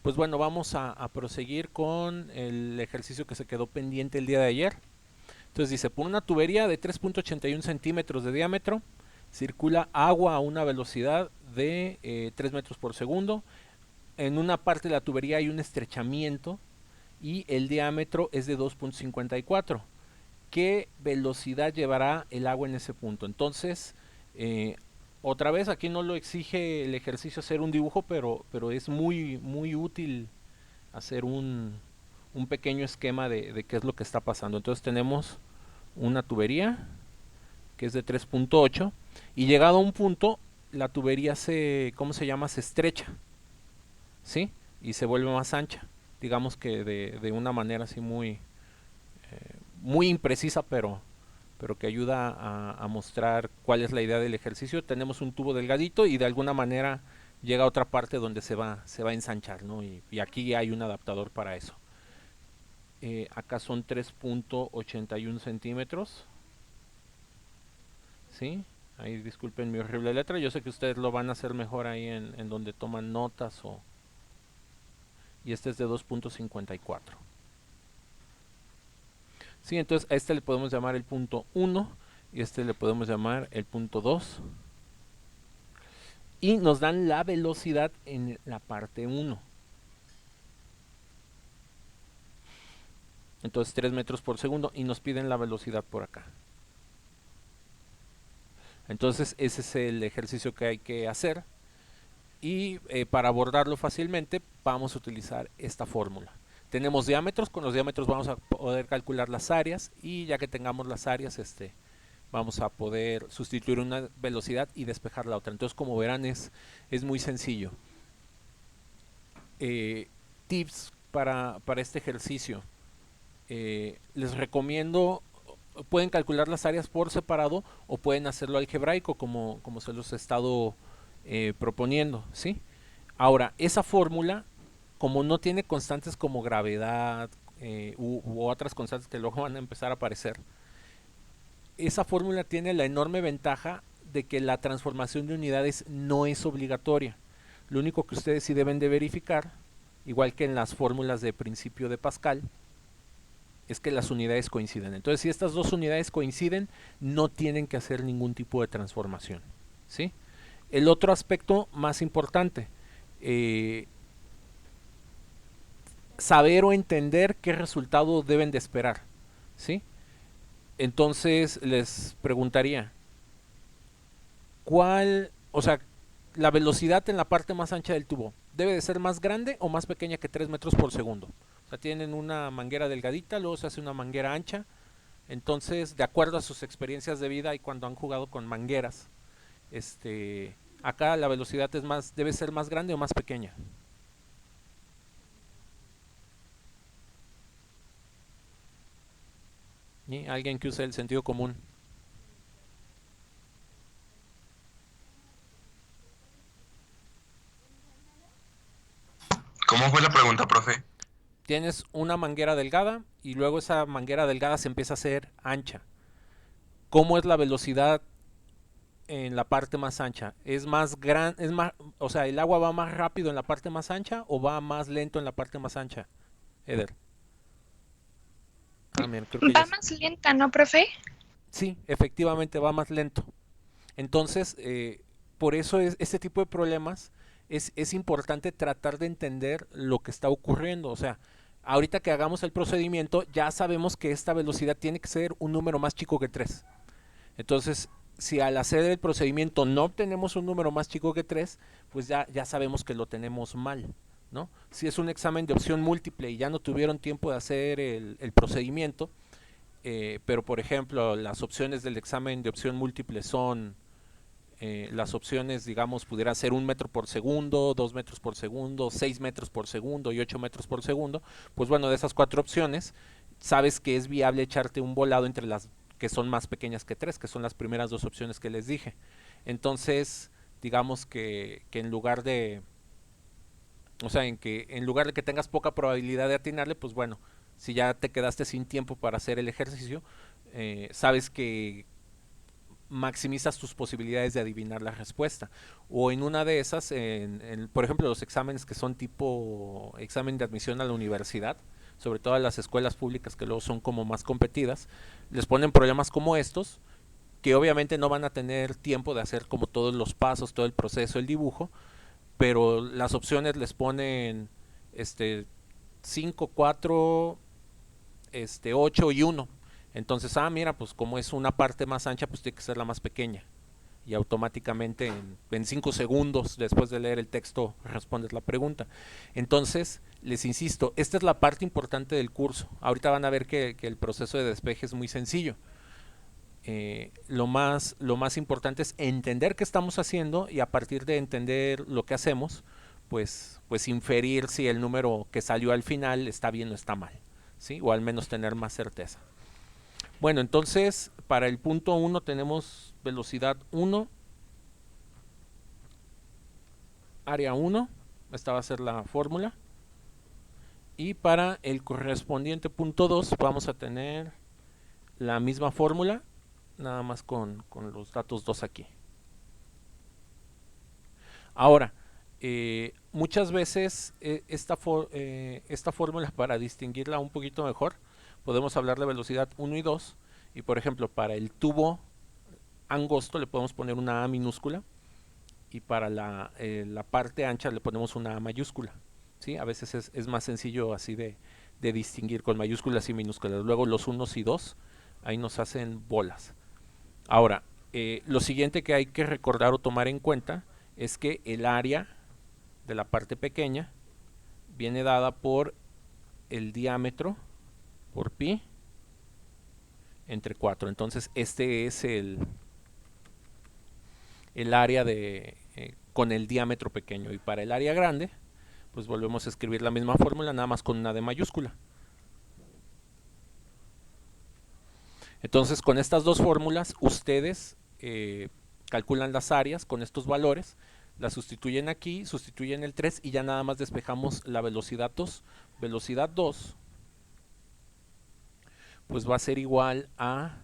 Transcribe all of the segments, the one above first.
Pues bueno, vamos a proseguir con el ejercicio que se quedó pendiente el día de ayer. Entonces dice, por una tubería de 3.81 centímetros de diámetro, circula agua a una velocidad de 3 metros por segundo. En una parte de la tubería hay un estrechamiento y el diámetro es de 2.54. ¿Qué velocidad llevará el agua en ese punto? Entonces, eh, otra vez, aquí no lo exige el ejercicio hacer un dibujo, pero es muy útil hacer un pequeño esquema de qué es lo que está pasando. Entonces tenemos una tubería que es de 3.8 y llegado a un punto, la tubería se, ¿cómo se llama? Se estrecha, ¿sí? Y se vuelve más ancha. Digamos que de una manera así muy imprecisa, pero que ayuda a mostrar cuál es la idea del ejercicio. Tenemos un tubo delgadito y de alguna manera llega a otra parte donde se va a ensanchar, ¿no? Y aquí hay un adaptador para eso. Acá son 3.81 centímetros, ¿sí? Ahí disculpen mi horrible letra, yo sé que ustedes lo van a hacer mejor ahí en donde toman notas y este es de 2.54. Sí, entonces a este le podemos llamar el punto 1 y este le podemos llamar el punto 2 y nos dan la velocidad en la parte 1. Entonces 3 metros por segundo y nos piden la velocidad por acá. Entonces ese es el ejercicio que hay que hacer y para abordarlo fácilmente vamos a utilizar esta fórmula. Tenemos diámetros, con los diámetros vamos a poder calcular las áreas y ya que tengamos las áreas vamos a poder sustituir una velocidad y despejar la otra. Entonces como verán es muy sencillo. Tips para este ejercicio. Les recomiendo, pueden calcular las áreas por separado o pueden hacerlo algebraico como se los he estado proponiendo, ¿sí? Ahora, esa fórmula, como no tiene constantes como gravedad u otras constantes que luego van a empezar a aparecer, esa fórmula tiene la enorme ventaja de que la transformación de unidades no es obligatoria. Lo único que ustedes sí deben de verificar, igual que en las fórmulas de principio de Pascal, es que las unidades coinciden. Entonces, si estas dos unidades coinciden, no tienen que hacer ningún tipo de transformación, ¿sí? El otro aspecto más importante, eh, saber o entender qué resultado deben de esperar, ¿sí? Entonces, les preguntaría, ¿cuál, o sea, la velocidad en la parte más ancha del tubo, debe de ser más grande o más pequeña que 3 metros por segundo? O sea, tienen una manguera delgadita, luego se hace una manguera ancha. Entonces, de acuerdo a sus experiencias de vida y cuando han jugado con mangueras, acá la velocidad es más, debe ser más grande o más pequeña. ¿Sí? Alguien que use el sentido común. ¿Cómo fue la pregunta, profe? Tienes una manguera delgada y luego esa manguera delgada se empieza a hacer ancha. ¿Cómo es la velocidad en la parte más ancha? ¿Es más gran, es más, o sea, el agua va más rápido en la parte más ancha o va más lento en la parte más ancha? Eder. Ah, mira, creo que ya Va es. más lenta, ¿no, profe? Sí, efectivamente va más lento. Entonces, por eso este tipo de problemas es importante tratar de entender lo que está ocurriendo. O sea, ahorita que hagamos el procedimiento, ya sabemos que esta velocidad tiene que ser un número más chico que 3. Entonces, si al hacer el procedimiento no obtenemos un número más chico que 3, pues ya sabemos que lo tenemos mal, ¿no? Si es un examen de opción múltiple y ya no tuvieron tiempo de hacer el procedimiento, pero por ejemplo, las opciones del examen de opción múltiple son las opciones, digamos, pudieran ser 1 metro por segundo, 2 metros por segundo, 6 metros por segundo y 8 metros por segundo. Pues bueno, de esas cuatro opciones, sabes que es viable echarte un volado entre las que son más pequeñas que 3, que son las primeras dos opciones que les dije. Entonces, digamos que en lugar de, o sea, en lugar de que tengas poca probabilidad de atinarle, pues bueno, si ya te quedaste sin tiempo para hacer el ejercicio, sabes que maximizas tus posibilidades de adivinar la respuesta. O en una de esas, por ejemplo, los exámenes que son tipo examen de admisión a la universidad, sobre todo a las escuelas públicas que luego son como más competidas, les ponen problemas como estos, que obviamente no van a tener tiempo de hacer como todos los pasos, todo el proceso, el dibujo, pero las opciones les ponen 5, 4, 8 y 1. Entonces, mira, pues como es una parte más ancha, pues tiene que ser la más pequeña. Y automáticamente en 5 segundos después de leer el texto respondes la pregunta. Entonces, les insisto, esta es la parte importante del curso. Ahorita van a ver que el proceso de despeje es muy sencillo. Lo más importante es entender qué estamos haciendo y a partir de entender lo que hacemos, pues inferir si el número que salió al final está bien o está mal, ¿sí? O al menos tener más certeza. Bueno, entonces para el punto 1 tenemos velocidad 1, área 1, esta va a ser la fórmula. Y para el correspondiente punto 2 vamos a tener la misma fórmula, nada más con los datos 2 aquí. Ahora, muchas veces esta fórmula, para distinguirla un poquito mejor, podemos hablar de velocidad 1 y 2. Y por ejemplo, para el tubo angosto le podemos poner una A minúscula. Y para la parte ancha le ponemos una A mayúscula. ¿Sí? A veces es más sencillo así de distinguir con mayúsculas y minúsculas. Luego los 1 y 2, ahí nos hacen bolas. Ahora, lo siguiente que hay que recordar o tomar en cuenta es que el área de la parte pequeña viene dada por el diámetro por pi entre 4. Entonces este es el área con el diámetro pequeño. Y para el área grande, pues volvemos a escribir la misma fórmula, nada más con una D mayúscula. Entonces con estas dos fórmulas ustedes calculan las áreas con estos valores, las sustituyen aquí, sustituyen el 3 y ya nada más despejamos la velocidad 2. Velocidad 2 pues va a ser igual a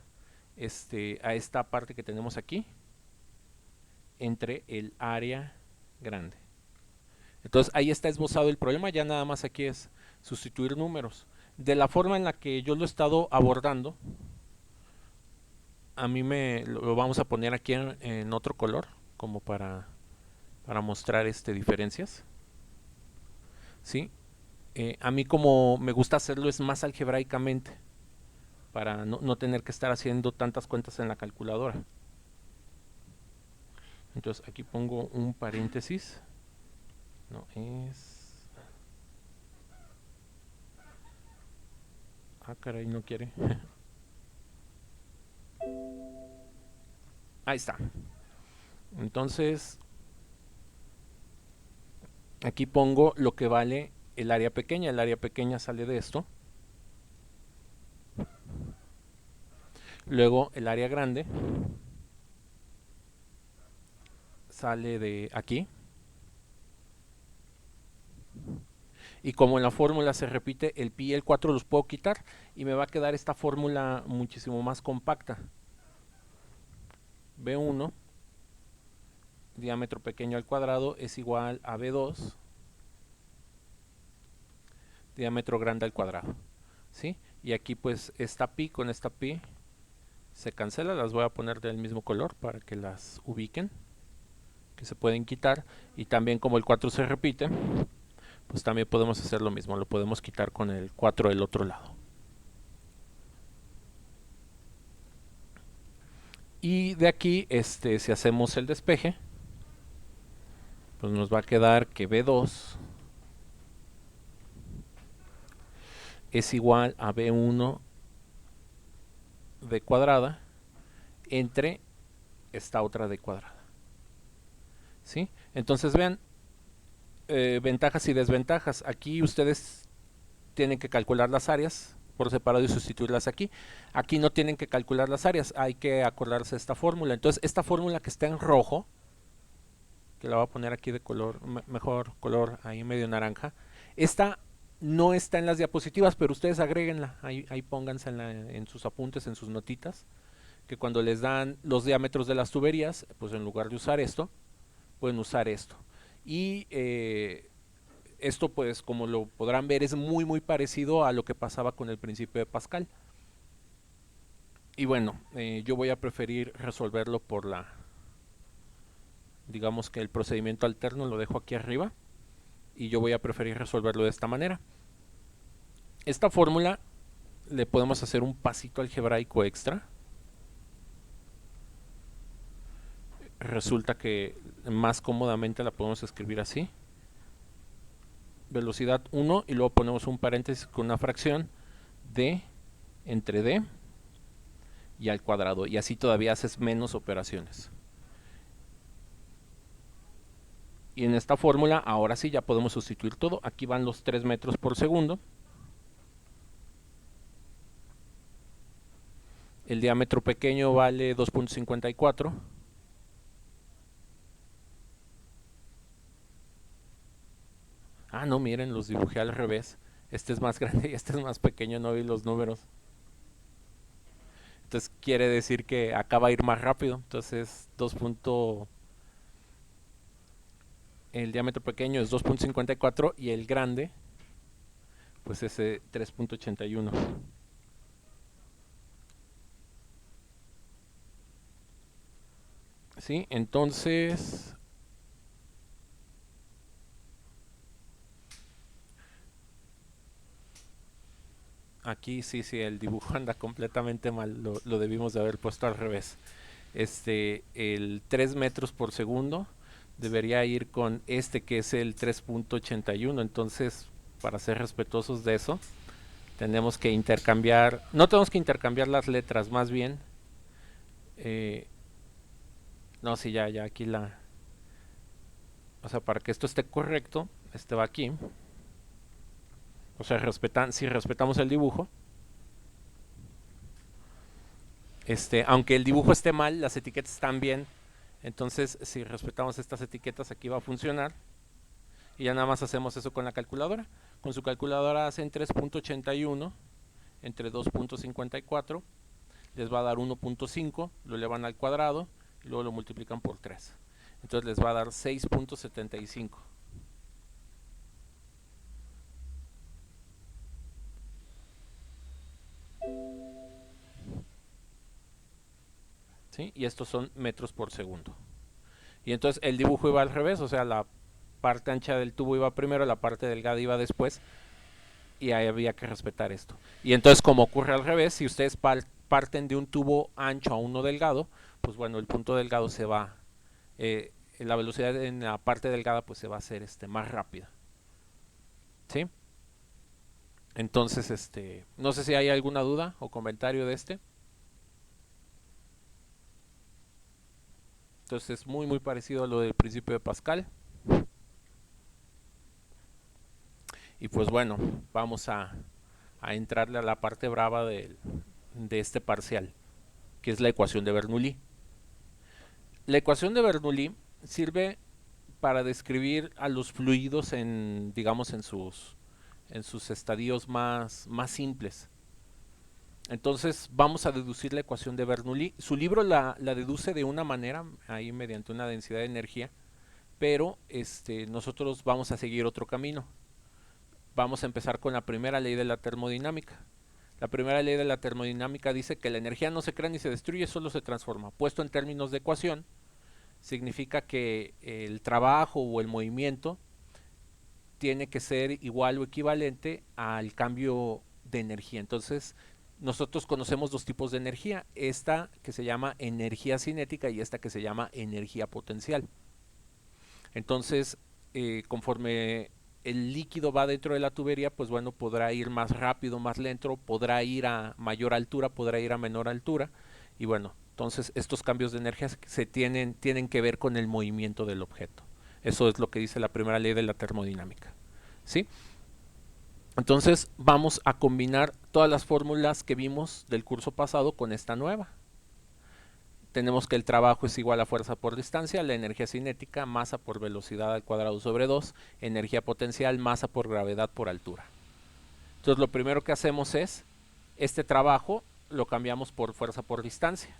esta parte que tenemos aquí entre el área grande. Entonces ahí está esbozado el problema, ya nada más aquí es sustituir números. De la forma en la que yo lo he estado abordando, a mí lo vamos a poner aquí en otro color, como para mostrar diferencias. ¿Sí? A mí como me gusta hacerlo es más algebraicamente, para no tener que estar haciendo tantas cuentas en la calculadora. Entonces aquí pongo un paréntesis. No es... caray, no quiere. Ahí está. Entonces aquí pongo lo que vale el área pequeña. El área pequeña sale de esto. Luego el área grande sale de aquí. Y como en la fórmula se repite el pi y el 4, los puedo quitar y me va a quedar esta fórmula muchísimo más compacta. B1, diámetro pequeño al cuadrado, es igual a B2, diámetro grande al cuadrado. ¿Sí? Y aquí pues esta pi con esta pi se cancela, las voy a poner del mismo color para que las ubiquen, que se pueden quitar. Y también como el 4 se repite, pues también podemos hacer lo mismo, lo podemos quitar con el 4 del otro lado. Y de aquí, si hacemos el despeje, pues nos va a quedar que B2 es igual a B1 d cuadrada entre esta otra d cuadrada. ¿Sí? Entonces vean, ventajas y desventajas. Aquí ustedes tienen que calcular las áreas por separado y sustituirlas aquí. Aquí no tienen que calcular las áreas, hay que acordarse de esta fórmula. Entonces esta fórmula que está en rojo, que la voy a poner aquí de color, mejor color ahí medio naranja, esta no está en las diapositivas, pero ustedes agréguenla, ahí pónganse en sus apuntes, en sus notitas, que cuando les dan los diámetros de las tuberías, pues en lugar de usar esto, pueden usar esto. Y esto, pues como lo podrán ver, es muy parecido a lo que pasaba con el principio de Pascal. Y bueno, yo voy a preferir resolverlo por digamos que el procedimiento alterno lo dejo aquí arriba, y yo voy a preferir resolverlo de esta manera. Esta fórmula le podemos hacer un pasito algebraico extra. Resulta que más cómodamente la podemos escribir así: velocidad 1, y luego ponemos un paréntesis con una fracción d entre d y al cuadrado, y así todavía haces menos operaciones. Y en esta fórmula ahora sí ya podemos sustituir todo. Aquí van los 3 metros por segundo. El diámetro pequeño vale 2.54. Ah, no, miren, los dibujé al revés. Este es más grande y este es más pequeño, no vi los números. Entonces quiere decir que acá va a ir más rápido. Entonces el diámetro pequeño es 2.54 y el grande pues es 3.81. ¿Sí? Entonces aquí sí, el dibujo anda completamente mal, lo debimos de haber puesto al revés. El 3 metros por segundo debería ir con este que es el 3.81. Entonces, para ser respetuosos de eso, tenemos que intercambiar, no tenemos que intercambiar las letras, más bien, no, sí, ya aquí o sea, para que esto esté correcto, este va aquí. O sea, si respetamos el dibujo, aunque el dibujo esté mal, las etiquetas están bien. Entonces, si respetamos estas etiquetas, aquí va a funcionar. Y ya nada más hacemos eso con la calculadora. Con su calculadora hacen 3.81 entre 2.54. Les va a dar 1.5, lo elevan al cuadrado y luego lo multiplican por 3. Entonces les va a dar 6.75. ¿Sí? Y estos son metros por segundo. Y entonces el dibujo iba al revés, o sea, la parte ancha del tubo iba primero, la parte delgada iba después, y ahí había que respetar esto. Y entonces, como ocurre al revés, si ustedes parten de un tubo ancho a uno delgado, pues bueno, el punto delgado se va, la velocidad en la parte delgada pues se va a hacer más rápida. ¿Sí? Entonces, no sé si hay alguna duda o comentario de este. Entonces es muy parecido a lo del principio de Pascal. Y pues bueno, vamos a entrarle a la parte brava de este parcial, que es la ecuación de Bernoulli. La ecuación de Bernoulli sirve para describir a los fluidos digamos, en sus estadios más simples. Entonces vamos a deducir la ecuación de Bernoulli. Su libro la deduce de una manera, ahí mediante una densidad de energía, pero nosotros vamos a seguir otro camino. Vamos a empezar con la primera ley de la termodinámica. La primera ley de la termodinámica dice que la energía no se crea ni se destruye, solo se transforma. Puesto en términos de ecuación, significa que el trabajo o el movimiento tiene que ser igual o equivalente al cambio de energía. Entonces, nosotros conocemos dos tipos de energía, esta que se llama energía cinética y esta que se llama energía potencial. Entonces, conforme el líquido va dentro de la tubería, pues bueno, podrá ir más rápido, más lento, podrá ir a mayor altura, podrá ir a menor altura, y bueno, entonces estos cambios de energía tienen que ver con el movimiento del objeto. Eso es lo que dice la primera ley de la termodinámica. ¿Sí? Entonces vamos a combinar todas las fórmulas que vimos del curso pasado con esta nueva. Tenemos que el trabajo es igual a fuerza por distancia, la energía cinética, masa por velocidad al cuadrado sobre 2, energía potencial, masa por gravedad por altura. Entonces lo primero que hacemos es, este trabajo lo cambiamos por fuerza por distancia.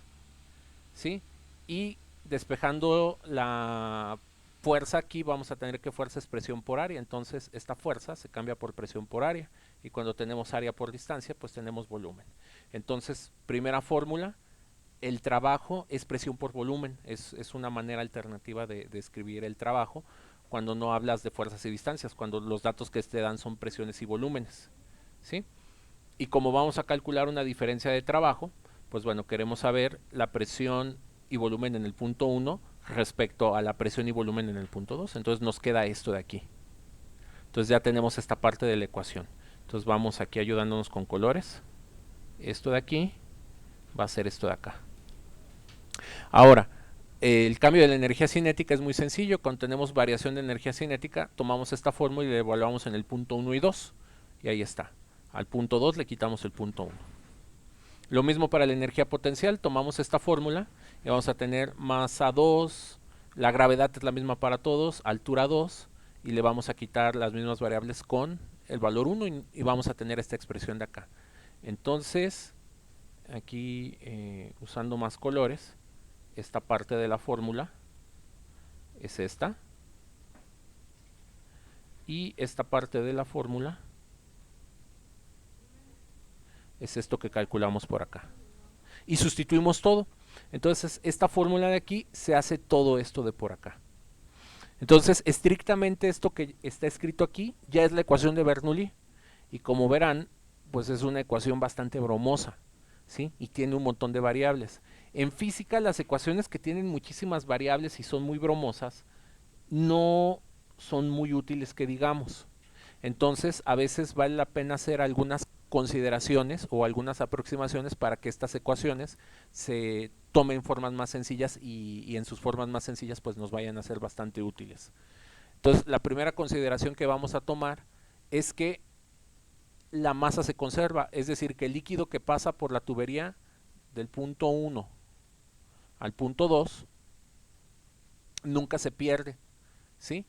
¿sí? Y despejando la fuerza aquí, vamos a tener que fuerza es presión por área, entonces esta fuerza se cambia por presión por área, y cuando tenemos área por distancia, pues tenemos volumen. Entonces, primera fórmula, el trabajo es presión por volumen, es una manera alternativa de escribir el trabajo cuando no hablas de fuerzas y distancias, cuando los datos que te dan son presiones y volúmenes, ¿sí? Y como vamos a calcular una diferencia de trabajo, pues bueno, queremos saber la presión y volumen en el punto 1 respecto a la presión y volumen en el punto 2. Entonces nos queda esto de aquí. Entonces ya tenemos esta parte de la ecuación. Entonces vamos aquí ayudándonos con colores. Esto de aquí va a ser esto de acá. Ahora, el cambio de la energía cinética es muy sencillo. Cuando tenemos variación de energía cinética, tomamos esta fórmula y la evaluamos en el punto 1 y 2. Y ahí está. Al punto 2 le quitamos el punto 1. Lo mismo para la energía potencial, tomamos esta fórmula y vamos a tener masa 2, la gravedad es la misma para todos, altura 2, y le vamos a quitar las mismas variables con el valor 1 y vamos a tener esta expresión de acá. Entonces, aquí usando más colores, esta parte de la fórmula es esta, y esta parte de la fórmula es esto que calculamos por acá. Y sustituimos todo. Entonces, esta fórmula de aquí se hace todo esto de por acá. Entonces, estrictamente esto que está escrito aquí ya es la ecuación de Bernoulli. Y como verán, pues es una ecuación bastante bromosa, ¿sí? Y tiene un montón de variables. En física, las ecuaciones que tienen muchísimas variables y son muy bromosas, no son muy útiles que digamos. Entonces, a veces vale la pena hacer algunas consideraciones o algunas aproximaciones para que estas ecuaciones se tomen formas más sencillas y en sus formas más sencillas pues nos vayan a ser bastante útiles. Entonces, la primera consideración que vamos a tomar es que la masa se conserva, es decir, que el líquido que pasa por la tubería del punto 1 al punto 2 nunca se pierde, ¿sí?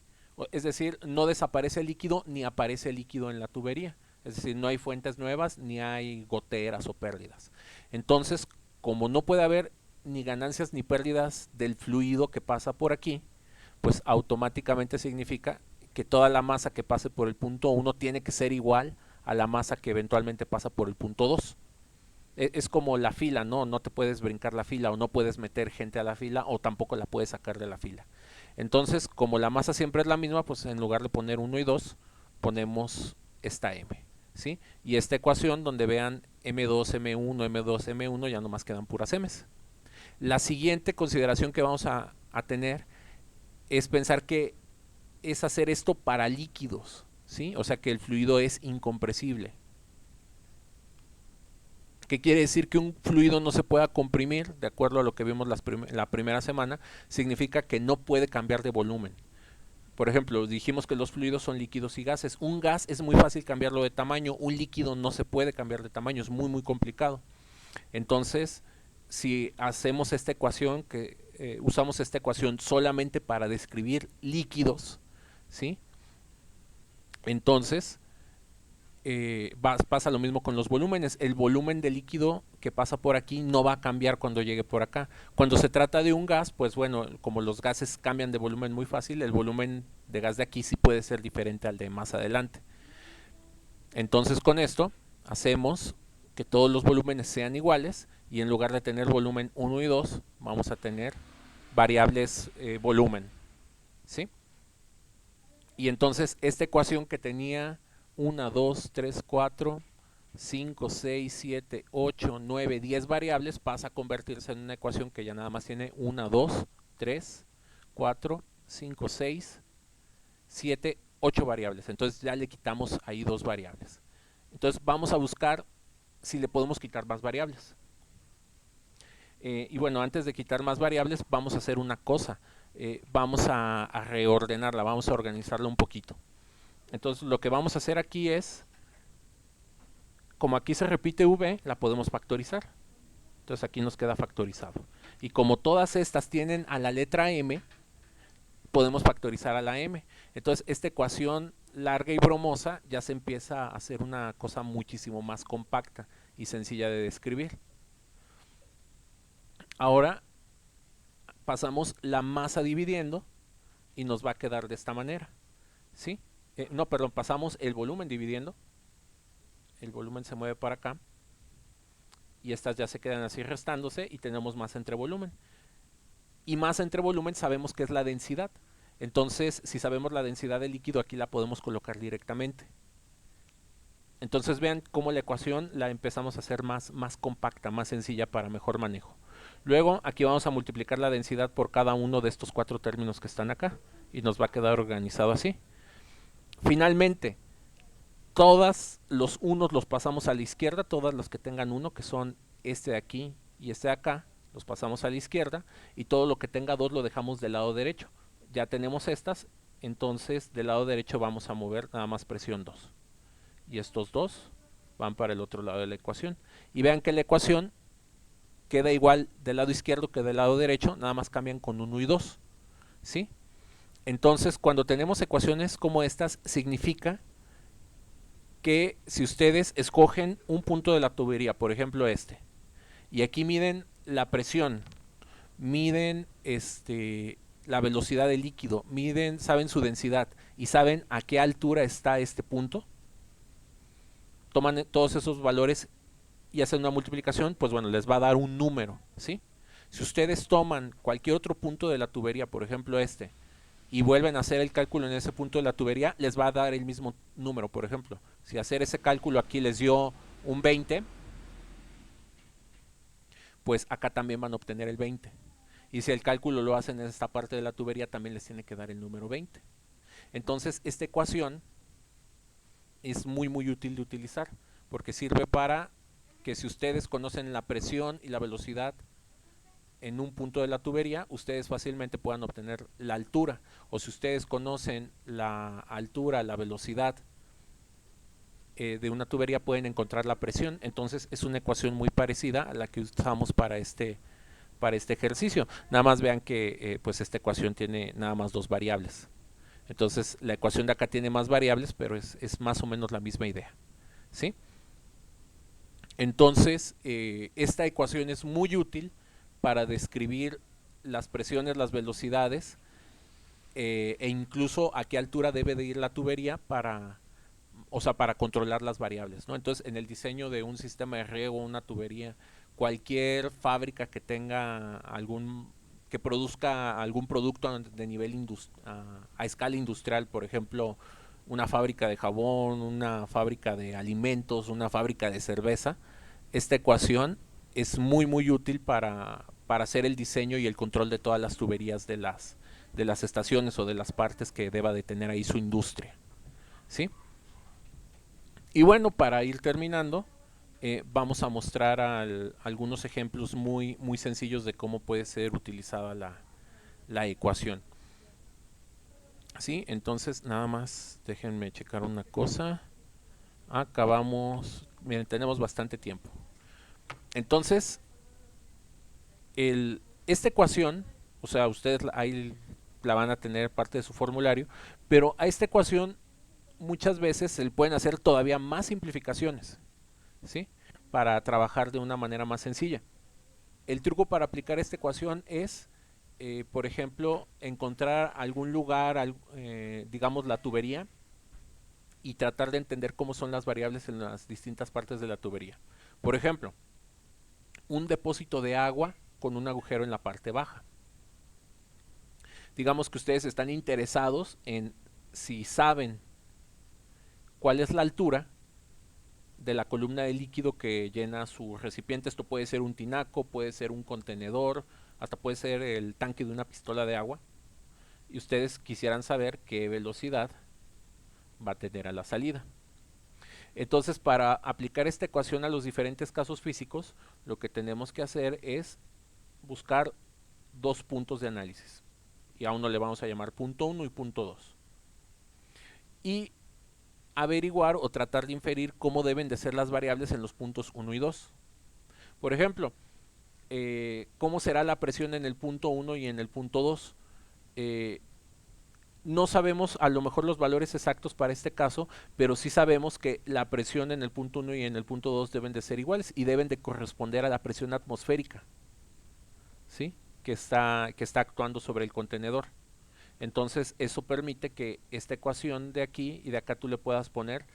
Es decir, no desaparece el líquido ni aparece el líquido en la tubería. Es decir, no hay fuentes nuevas ni hay goteras o pérdidas. Entonces, como no puede haber ni ganancias ni pérdidas del fluido que pasa por aquí, pues automáticamente significa que toda la masa que pase por el punto 1 tiene que ser igual a la masa que eventualmente pasa por el punto 2. Es como la fila, ¿no? No te puedes brincar la fila o no puedes meter gente a la fila o tampoco la puedes sacar de la fila. Entonces, como la masa siempre es la misma, pues en lugar de poner 1 y 2, ponemos esta m, ¿sí? Y esta ecuación donde vean m2, m1, m2, m1, ya nomás quedan puras m's. La siguiente consideración que vamos a tener es pensar que es hacer esto para líquidos, ¿sí? O sea que el fluido es incompresible. ¿Qué quiere decir? Que un fluido no se pueda comprimir, de acuerdo a lo que vimos la primera semana, significa que no puede cambiar de volumen. Por ejemplo, dijimos que los fluidos son líquidos y gases. Un gas es muy fácil cambiarlo de tamaño, un líquido no se puede cambiar de tamaño, es muy complicado. Entonces, si hacemos esta ecuación, usamos esta ecuación solamente para describir líquidos, ¿sí? Entonces, pasa lo mismo con los volúmenes. El volumen de líquido que pasa por aquí no va a cambiar cuando llegue por acá. Cuando se trata de un gas, pues bueno, como los gases cambian de volumen muy fácil, el volumen de gas de aquí sí puede ser diferente al de más adelante. Entonces con esto hacemos que todos los volúmenes sean iguales y en lugar de tener volumen 1 y 2, vamos a tener variables volumen, ¿sí? Y entonces esta ecuación que tenía 1, 2, 3, 4, 5, 6, 7, 8, 9, 10 variables pasa a convertirse en una ecuación que ya nada más tiene 1, 2, 3, 4, 5, 6, 7, 8 variables. Entonces ya le quitamos ahí 2 variables. Entonces vamos a buscar si le podemos quitar más variables. Y bueno, antes de quitar más variables vamos a hacer una cosa. Vamos a reordenarla, vamos a organizarla un poquito. Entonces lo que vamos a hacer aquí es, como aquí se repite v, la podemos factorizar. Entonces aquí nos queda factorizado. Y como todas estas tienen a la letra m, podemos factorizar a la m. Entonces esta ecuación larga y bromosa ya se empieza a hacer una cosa muchísimo más compacta y sencilla de describir. Ahora pasamos la masa dividiendo y nos va a quedar de esta manera, ¿sí? No, perdón, pasamos el volumen dividiendo, el volumen se mueve para acá y estas ya se quedan así restándose y tenemos masa entre volumen. Y masa entre volumen sabemos que es la densidad. Entonces, si sabemos la densidad del líquido, aquí la podemos colocar directamente. Entonces vean cómo la ecuación la empezamos a hacer más compacta, más sencilla para mejor manejo. Luego aquí vamos a multiplicar la densidad por cada uno de estos 4 términos que están acá y nos va a quedar organizado así. Finalmente, todos los unos los pasamos a la izquierda, todas las que tengan uno, que son este de aquí y este de acá, los pasamos a la izquierda, y todo lo que tenga 2 lo dejamos del lado derecho. Ya tenemos estas, entonces del lado derecho vamos a mover nada más presión 2. Y estos 2 van para el otro lado de la ecuación. Y vean que la ecuación queda igual del lado izquierdo que del lado derecho, nada más cambian con 1 y 2. ¿Sí? Entonces, cuando tenemos ecuaciones como estas, significa que si ustedes escogen un punto de la tubería, por ejemplo este, y aquí miden la presión, miden la velocidad del líquido, miden, saben su densidad y saben a qué altura está este punto, toman todos esos valores y hacen una multiplicación, pues bueno, les va a dar un número, ¿sí? Si ustedes toman cualquier otro punto de la tubería, por ejemplo este, y vuelven a hacer el cálculo en ese punto de la tubería, les va a dar el mismo número. Por ejemplo, si hacer ese cálculo aquí les dio un 20, pues acá también van a obtener el 20. Y si el cálculo lo hacen en esta parte de la tubería, también les tiene que dar el número 20. Entonces, esta ecuación es muy útil de utilizar, porque sirve para que si ustedes conocen la presión y la velocidad en un punto de la tubería, ustedes fácilmente puedan obtener la altura. O si ustedes conocen la altura, la velocidad de una tubería, pueden encontrar la presión. Entonces es una ecuación muy parecida a la que usamos para este ejercicio. Nada más vean que pues esta ecuación tiene nada más 2 variables. Entonces la ecuación de acá tiene más variables, pero es más o menos la misma idea, ¿sí? Entonces esta ecuación es muy útil para describir las presiones, las velocidades e incluso a qué altura debe de ir la tubería para controlar las variables, ¿no? Entonces, en el diseño de un sistema de riego, una tubería, cualquier fábrica que tenga que produzca algún producto de nivel a escala industrial, por ejemplo, una fábrica de jabón, una fábrica de alimentos, una fábrica de cerveza, esta ecuación es muy útil para hacer el diseño y el control de todas las tuberías de las estaciones o de las partes que deba de tener ahí su industria, ¿sí? Y bueno, para ir terminando, vamos a mostrar algunos ejemplos muy sencillos de cómo puede ser utilizada la ecuación. ¿Sí? Entonces, nada más déjenme checar una cosa. Acabamos, miren, tenemos bastante tiempo. Entonces, esta ecuación, o sea, ustedes ahí la van a tener parte de su formulario, pero a esta ecuación muchas veces se le pueden hacer todavía más simplificaciones, ¿sí? Para trabajar de una manera más sencilla. El truco para aplicar esta ecuación es, por ejemplo, encontrar algún lugar, digamos la tubería, y tratar de entender cómo son las variables en las distintas partes de la tubería. Por ejemplo, un depósito de agua con un agujero en la parte baja. Digamos que ustedes están interesados en si saben cuál es la altura de la columna de líquido que llena su recipiente. Esto puede ser un tinaco, puede ser un contenedor, hasta puede ser el tanque de una pistola de agua. Y ustedes quisieran saber qué velocidad va a tener a la salida. Entonces, para aplicar esta ecuación a los diferentes casos físicos, lo que tenemos que hacer es buscar 2 puntos de análisis. Y a uno le vamos a llamar punto 1 y punto 2. Y averiguar o tratar de inferir cómo deben de ser las variables en los puntos 1 y 2. Por ejemplo, cómo será la presión en el punto 1 y en el punto 2. No sabemos a lo mejor los valores exactos para este caso, pero sí sabemos que la presión en el punto 1 y en el punto 2 deben de ser iguales y deben de corresponder a la presión atmosférica, ¿sí? que está actuando sobre el contenedor. Entonces eso permite que esta ecuación de aquí y de acá tú le puedas poner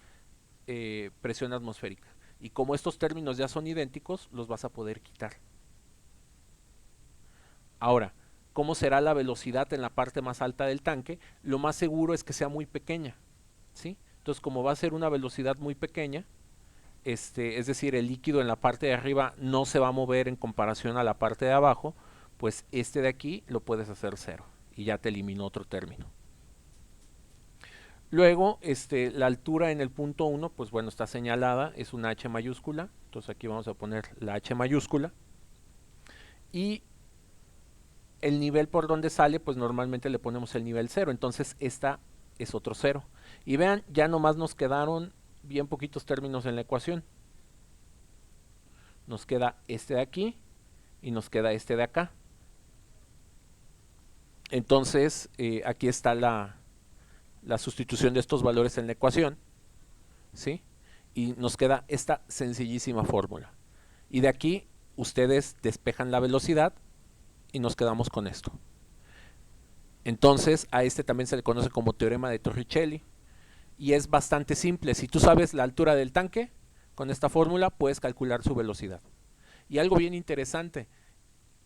presión atmosférica. Y como estos términos ya son idénticos, los vas a poder quitar. Ahora, ¿cómo será la velocidad en la parte más alta del tanque? Lo más seguro es que sea muy pequeña, ¿sí? Entonces, como va a ser una velocidad muy pequeña, es decir, el líquido en la parte de arriba no se va a mover en comparación a la parte de abajo, pues este de aquí lo puedes hacer cero y ya te eliminó otro término. Luego, la altura en el punto 1, pues bueno, está señalada, es una H mayúscula, entonces aquí vamos a poner la H mayúscula. Y el nivel por donde sale, pues normalmente le ponemos el nivel 0, entonces esta es otro 0. Y vean, ya nomás nos quedaron bien poquitos términos en la ecuación. Nos queda este de aquí y nos queda este de acá. Entonces, aquí está la sustitución de estos valores en la ecuación, ¿sí? Y nos queda esta sencillísima fórmula. Y de aquí ustedes despejan la velocidad y nos quedamos con esto. Entonces, a este también se le conoce como teorema de Torricelli. Y es bastante simple. Si tú sabes la altura del tanque, con esta fórmula puedes calcular su velocidad. Y algo bien interesante,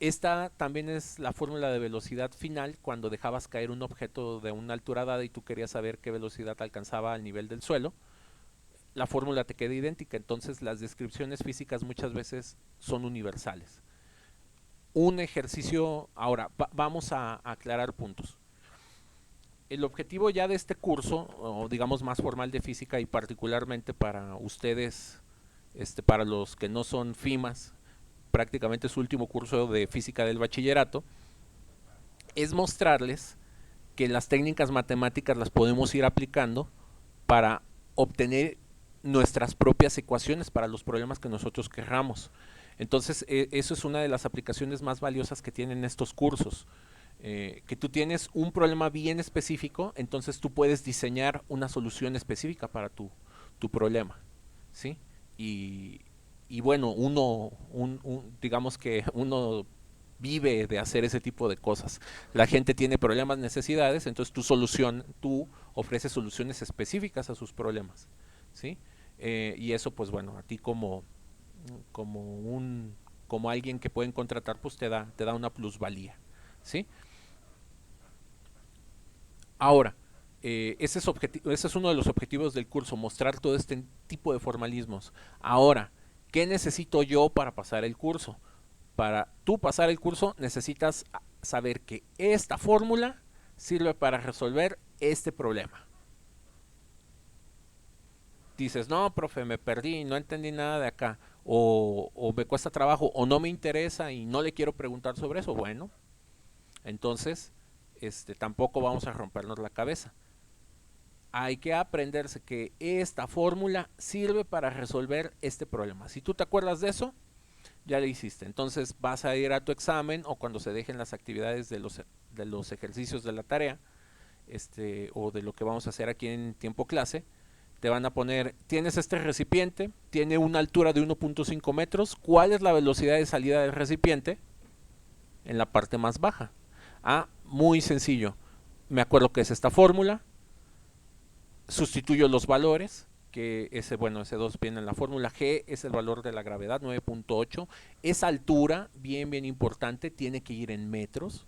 esta también es la fórmula de velocidad final cuando dejabas caer un objeto de una altura dada y tú querías saber qué velocidad alcanzaba al nivel del suelo. La fórmula te queda idéntica, entonces las descripciones físicas muchas veces son universales. Un ejercicio, ahora vamos a aclarar puntos. El objetivo ya de este curso, o digamos más formal de física y particularmente para ustedes, para los que no son FIMAS, prácticamente su último curso de física del bachillerato, es mostrarles que las técnicas matemáticas las podemos ir aplicando para obtener nuestras propias ecuaciones para los problemas que nosotros querramos. Entonces, eso es una de las aplicaciones más valiosas que tienen estos cursos. Que tú tienes un problema bien específico, entonces tú puedes diseñar una solución específica para tu problema, ¿sí? Y bueno, digamos que uno vive de hacer ese tipo de cosas. La gente tiene problemas, necesidades, entonces tú ofreces soluciones específicas a sus problemas, ¿sí? Y eso, pues bueno, a ti como alguien que pueden contratar, pues te da una plusvalía, ¿sí? Ahora, ese es uno de los objetivos del curso, mostrar todo este tipo de formalismos. Ahora, ¿qué necesito yo para pasar el curso? Para tú pasar el curso necesitas saber que esta fórmula sirve para resolver este problema. Dices, no, profe, me perdí, no entendí nada de acá, o me cuesta trabajo, o no me interesa y no le quiero preguntar sobre eso. Bueno, entonces tampoco vamos a rompernos la cabeza. Hay que aprenderse que esta fórmula sirve para resolver este problema. Si tú te acuerdas de eso, ya lo hiciste. Entonces vas a ir a tu examen o cuando se dejen las actividades de los ejercicios de la tarea, o de lo que vamos a hacer aquí en tiempo clase, te van a poner, tienes este recipiente, tiene una altura de 1.5 metros, ¿cuál es la velocidad de salida del recipiente? En la parte más baja. Muy sencillo. Me acuerdo que es esta fórmula, sustituyo los valores, que ese 2 viene en la fórmula. G es el valor de la gravedad, 9.8. Esa altura, bien importante, tiene que ir en metros,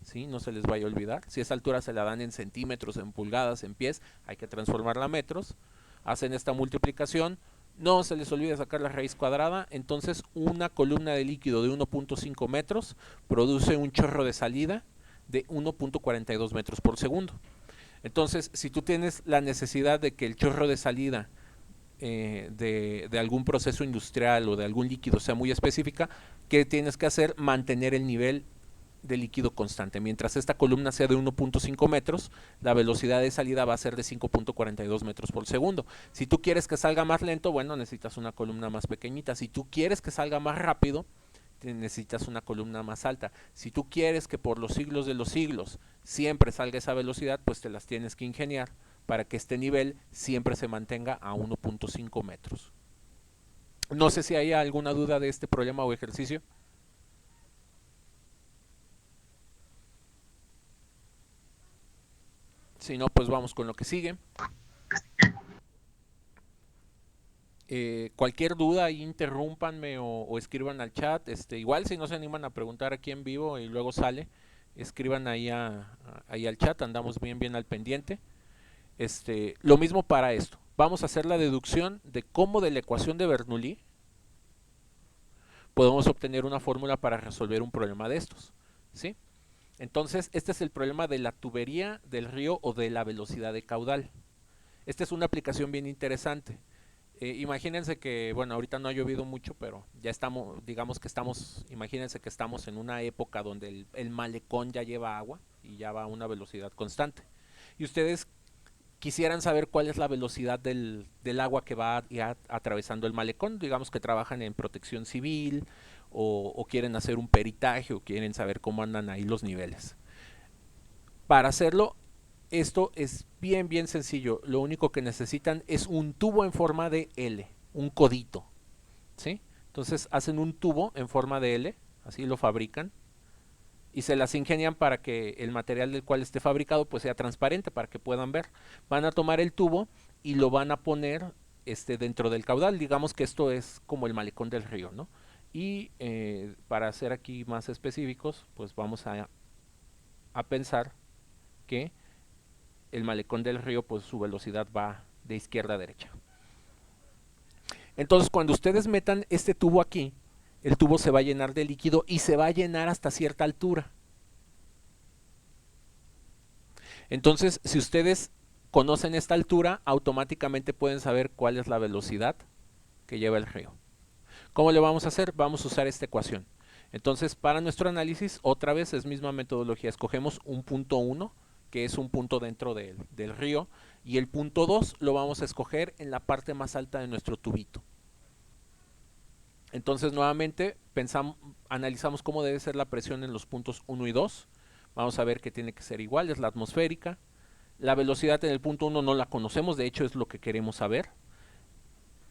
¿sí? No se les vaya a olvidar. Si esa altura se la dan en centímetros, en pulgadas, en pies, hay que transformarla a metros. Hacen esta multiplicación, no se les olvide sacar la raíz cuadrada. Entonces una columna de líquido de 1.5 metros produce un chorro de salida de 1.42 metros por segundo. Entonces, si tú tienes la necesidad de que el chorro de salida de algún proceso industrial o de algún líquido sea muy específica, ¿qué tienes que hacer? Mantener el nivel de líquido constante. Mientras esta columna sea de 1.5 metros, la velocidad de salida va a ser de 5.42 metros por segundo. Si tú quieres que salga más lento, bueno, necesitas una columna más pequeñita. Si tú quieres que salga más rápido, necesitas una columna más alta. Si tú quieres que por los siglos de los siglos siempre salga esa velocidad, pues te las tienes que ingeniar para que este nivel siempre se mantenga a 1.5 metros. No sé si hay alguna duda de este problema o ejercicio. Si no, pues vamos con lo que sigue. Cualquier duda ahí interrúmpanme o escriban al chat. Igual si no se animan a preguntar aquí en vivo y luego sale, escriban ahí al chat, andamos bien al pendiente. Lo mismo para esto. Vamos a hacer la deducción de cómo de la ecuación de Bernoulli podemos obtener una fórmula para resolver un problema de estos, ¿sí? Entonces, este es el problema de la tubería del río o de la velocidad de caudal. Esta es una aplicación bien interesante. Imagínense que, bueno, ahorita no ha llovido mucho, pero ya estamos, digamos que estamos, imagínense que estamos en una época donde el malecón ya lleva agua y ya va a una velocidad constante. Y ustedes quisieran saber cuál es la velocidad del agua que va ya atravesando el malecón, digamos que trabajan en protección civil o quieren hacer un peritaje o quieren saber cómo andan ahí los niveles. Para hacerlo, esto es bien sencillo. Lo único que necesitan es un tubo en forma de L, un codito, ¿sí? Entonces hacen un tubo en forma de L, así lo fabrican, y se las ingenian para que el material del cual esté fabricado pues sea transparente para que puedan ver. Van a tomar el tubo y lo van a poner dentro del caudal. Digamos que esto es como el malecón del río, ¿no? Y para ser aquí más específicos, pues vamos a pensar que el malecón del río, pues su velocidad va de izquierda a derecha. Entonces, cuando ustedes metan este tubo aquí, el tubo se va a llenar de líquido y se va a llenar hasta cierta altura. Entonces, si ustedes conocen esta altura, automáticamente pueden saber cuál es la velocidad que lleva el río. ¿Cómo le vamos a hacer? Vamos a usar esta ecuación. Entonces, para nuestro análisis, otra vez es misma metodología. Escogemos un punto 1, que es un punto dentro del río, y el punto 2 lo vamos a escoger en la parte más alta de nuestro tubito. Entonces, nuevamente, analizamos cómo debe ser la presión en los puntos 1 y 2. Vamos a ver que tiene que ser igual, es la atmosférica. La velocidad en el punto 1 no la conocemos, de hecho es lo que queremos saber.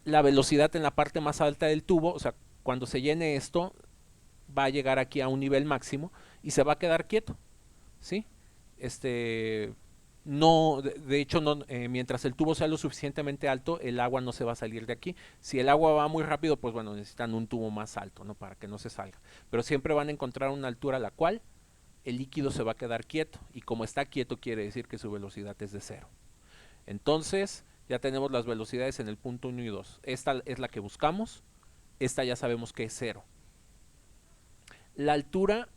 La velocidad en la parte más alta del tubo, o sea, cuando se llene esto, va a llegar aquí a un nivel máximo y se va a quedar quieto, ¿sí? No, de hecho, no, mientras el tubo sea lo suficientemente alto, el agua no se va a salir de aquí. Si el agua va muy rápido, pues bueno, necesitan un tubo más alto, ¿no? Para que no se salga. Pero siempre van a encontrar una altura a la cual el líquido se va a quedar quieto. Y como está quieto, quiere decir que su velocidad es de cero. Entonces, ya tenemos las velocidades en el punto 1 y 2. Esta es la que buscamos. Esta ya sabemos que es cero. La altura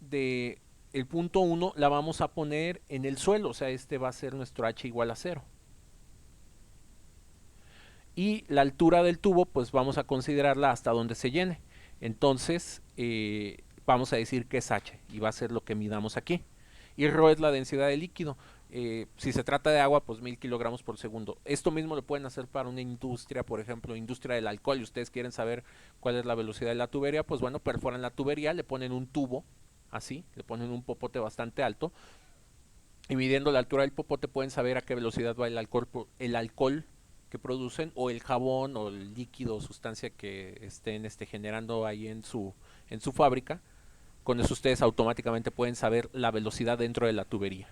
de el punto 1 la vamos a poner en el suelo, o sea, este va a ser nuestro h igual a 0. Y la altura del tubo, pues vamos a considerarla hasta donde se llene. Entonces, vamos a decir que es h y va a ser lo que midamos aquí. Y ρ es la densidad de líquido. Si se trata de agua, pues 1000 kilogramos por segundo. Esto mismo lo pueden hacer para una industria, por ejemplo, industria del alcohol, y ustedes quieren saber cuál es la velocidad de la tubería, pues bueno, perforan la tubería, le ponen un tubo, así, le ponen un popote bastante alto, y midiendo la altura del popote pueden saber a qué velocidad va el alcohol que producen, o el jabón, o el líquido o sustancia que estén generando ahí en su fábrica. Con eso ustedes automáticamente pueden saber la velocidad dentro de la tubería.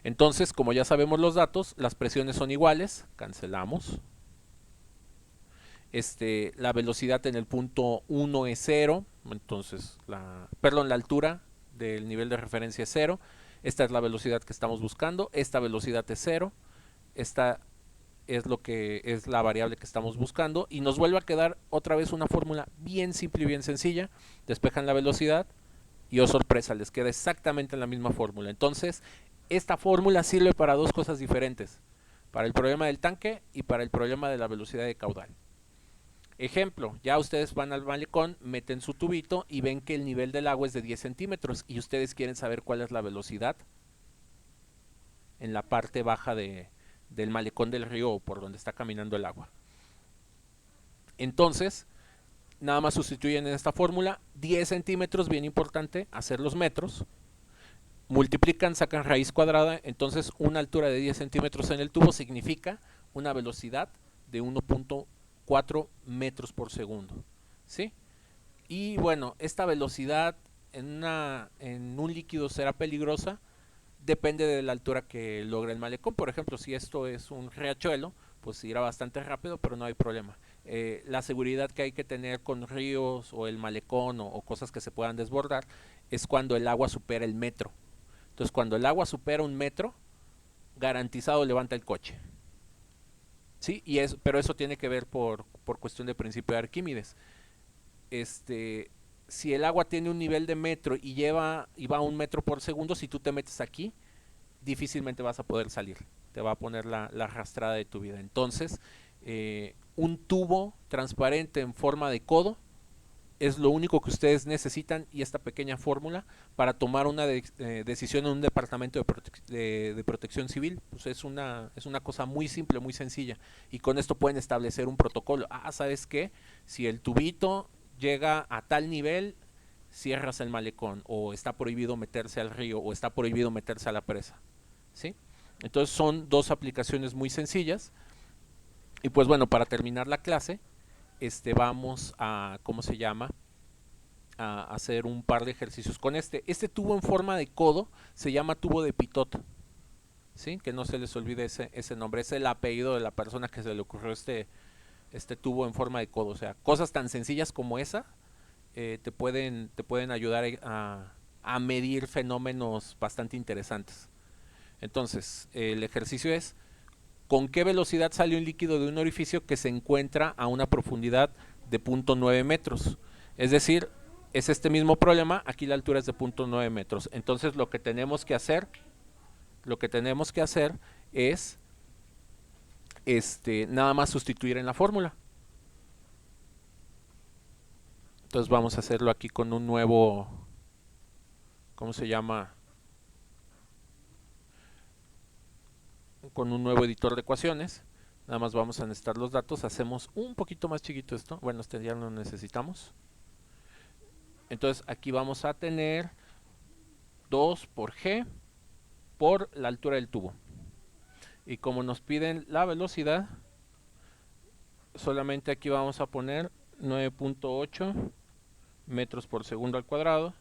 Entonces, como ya sabemos los datos, las presiones son iguales, cancelamos. La velocidad en el punto 1 es 0, entonces la altura del nivel de referencia es 0. Esta es la velocidad que estamos buscando, esta velocidad es 0, esta es lo que es la variable que estamos buscando y nos vuelve a quedar otra vez una fórmula bien simple y bien sencilla. Despejan la velocidad y, oh sorpresa, les queda exactamente la misma fórmula. Entonces, esta fórmula sirve para dos cosas diferentes, para el problema del tanque y para el problema de la velocidad de caudal. Ejemplo, ya ustedes van al malecón, meten su tubito y ven que el nivel del agua es de 10 centímetros y ustedes quieren saber cuál es la velocidad en la parte baja del malecón del río o por donde está caminando el agua. Entonces, nada más sustituyen en esta fórmula 10 centímetros, bien importante, hacer los metros, multiplican, sacan raíz cuadrada, entonces una altura de 10 centímetros en el tubo significa una velocidad de 1.4 metros por segundo, ¿sí? Y bueno, esta velocidad en un líquido será peligrosa, depende de la altura que logre el malecón. Por ejemplo, si esto es un riachuelo, pues irá bastante rápido, pero no hay problema. La seguridad que hay que tener con ríos o el malecón o cosas que se puedan desbordar es cuando el agua supera el metro. Entonces, cuando el agua supera un metro, garantizado levanta el coche. Sí, pero eso tiene que ver por cuestión de principio de Arquímedes. Este, si el agua tiene un nivel de metro y va a un metro por segundo, si tú te metes aquí, difícilmente vas a poder salir. Te va a poner la arrastrada de tu vida. Entonces, un tubo transparente en forma de codo es lo único que ustedes necesitan, y esta pequeña fórmula para tomar una decisión en un departamento de protección civil, pues es una cosa muy simple, muy sencilla, y con esto pueden establecer un protocolo. ¿Sabes qué? Si el tubito llega a tal nivel, cierras el malecón, o está prohibido meterse al río, o está prohibido meterse a la presa, ¿sí? Entonces son dos aplicaciones muy sencillas. Y pues bueno, para terminar la clase, vamos a, ¿cómo se llama? A hacer un par de ejercicios con este tubo en forma de codo se llama tubo de Pitot, ¿sí? Que no se les olvide ese nombre, es el apellido de la persona que se le ocurrió este tubo en forma de codo. O sea, cosas tan sencillas como esa te pueden ayudar a medir fenómenos bastante interesantes. Entonces, el ejercicio es: ¿con qué velocidad sale un líquido de un orificio que se encuentra a una profundidad de 0.9 metros? Es decir, es este mismo problema, aquí la altura es de 0.9 metros. Entonces lo que tenemos que hacer es nada más sustituir en la fórmula. Entonces vamos a hacerlo aquí con un nuevo, ¿cómo se llama? Con un nuevo editor de ecuaciones. Nada más vamos a necesitar los datos. Hacemos un poquito más chiquito esto. Bueno, este ya lo necesitamos. Entonces aquí vamos a tener 2 por g por la altura del tubo. Y como nos piden la velocidad, solamente aquí vamos a poner 9.8 metros por segundo al cuadrado.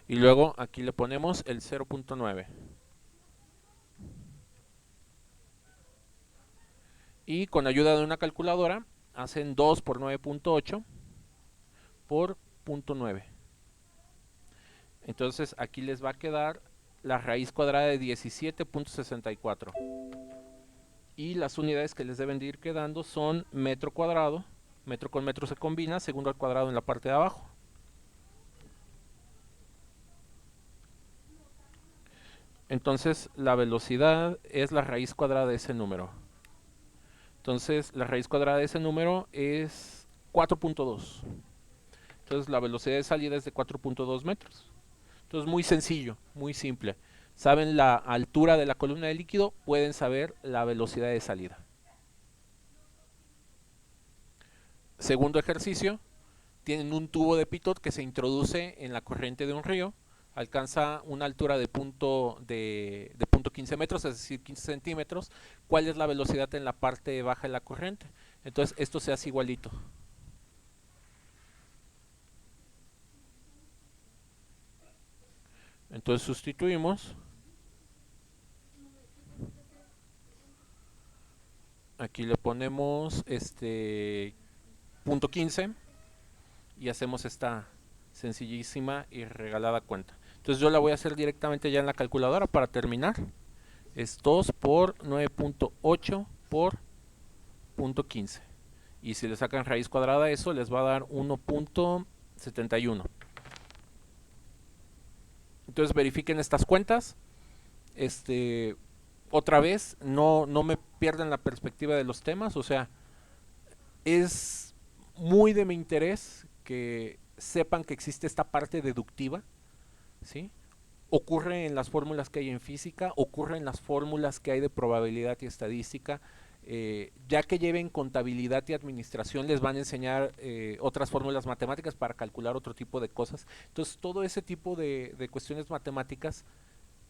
Y luego aquí le ponemos el 0.9. Y con ayuda de una calculadora hacen 2 por 9.8 por 0.9. Entonces aquí les va a quedar la raíz cuadrada de 17.64. Y las unidades que les deben de ir quedando son metro cuadrado, metro con metro se combina, segundo al cuadrado en la parte de abajo. Entonces la velocidad es la raíz cuadrada de ese número. Entonces la raíz cuadrada de ese número es 4.2. Entonces la velocidad de salida es de 4.2 metros. Entonces muy sencillo, muy simple. Saben la altura de la columna de líquido, pueden saber la velocidad de salida. Segundo ejercicio, tienen un tubo de Pitot que se introduce en la corriente de un río, alcanza una altura de punto 15 metros, es decir, 15 centímetros. ¿Cuál es la velocidad en la parte baja de la corriente? Entonces esto se hace igualito. Entonces sustituimos. Aquí le ponemos punto 15 y hacemos esta sencillísima y regalada cuenta. Entonces yo la voy a hacer directamente ya en la calculadora para terminar. Es 2 por 9.8 por punto 15. Y si le sacan raíz cuadrada a eso, les va a dar 1.71. Entonces verifiquen estas cuentas. Otra vez, no me pierdan la perspectiva de los temas. O sea, es muy de mi interés que sepan que existe esta parte deductiva, ¿sí? Ocurre en las fórmulas que hay en física, ocurre en las fórmulas que hay de probabilidad y estadística. Ya que lleven contabilidad y administración, les van a enseñar otras fórmulas matemáticas para calcular otro tipo de cosas. Entonces, todo ese tipo de cuestiones matemáticas,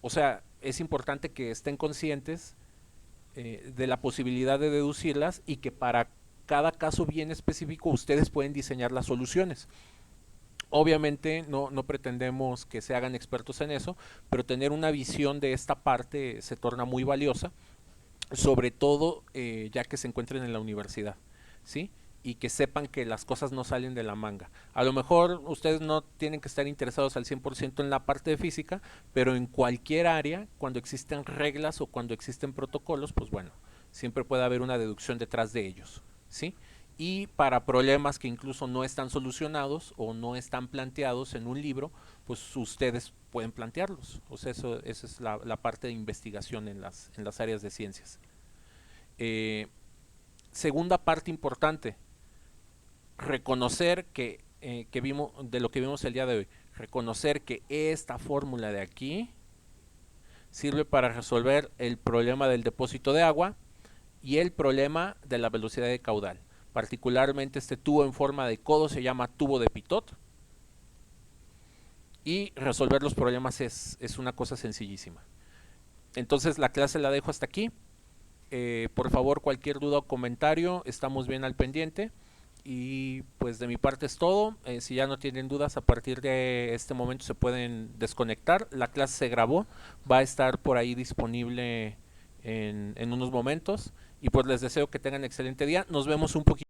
o sea, es importante que estén conscientes de la posibilidad de deducirlas, y que para cada caso bien específico ustedes pueden diseñar las soluciones. Obviamente no pretendemos que se hagan expertos en eso, pero tener una visión de esta parte se torna muy valiosa, sobre todo ya que se encuentren en la universidad, ¿sí? Y que sepan que las cosas no salen de la manga. A lo mejor ustedes no tienen que estar interesados al 100% en la parte de física, pero en cualquier área, cuando existen reglas o cuando existen protocolos, pues bueno, siempre puede haber una deducción detrás de ellos, ¿sí? Y para problemas que incluso no están solucionados o no están planteados en un libro, pues ustedes pueden plantearlos. O sea, esa es la parte de investigación en las áreas de ciencias. Eh, Segunda parte importante, reconocer que vimos, de lo que vimos el día de hoy, reconocer que esta fórmula de aquí sirve para resolver el problema del depósito de agua y el problema de la velocidad de caudal. Particularmente este tubo en forma de codo se llama tubo de Pitot y resolver los problemas es una cosa sencillísima. Entonces la clase la dejo hasta aquí. Por favor, cualquier duda o comentario, estamos bien al pendiente. Y pues de mi parte es todo. Si ya no tienen dudas, a partir de este momento se pueden desconectar. La clase se grabó, va a estar por ahí disponible en unos momentos. Y pues les deseo que tengan excelente día. Nos vemos un poquito.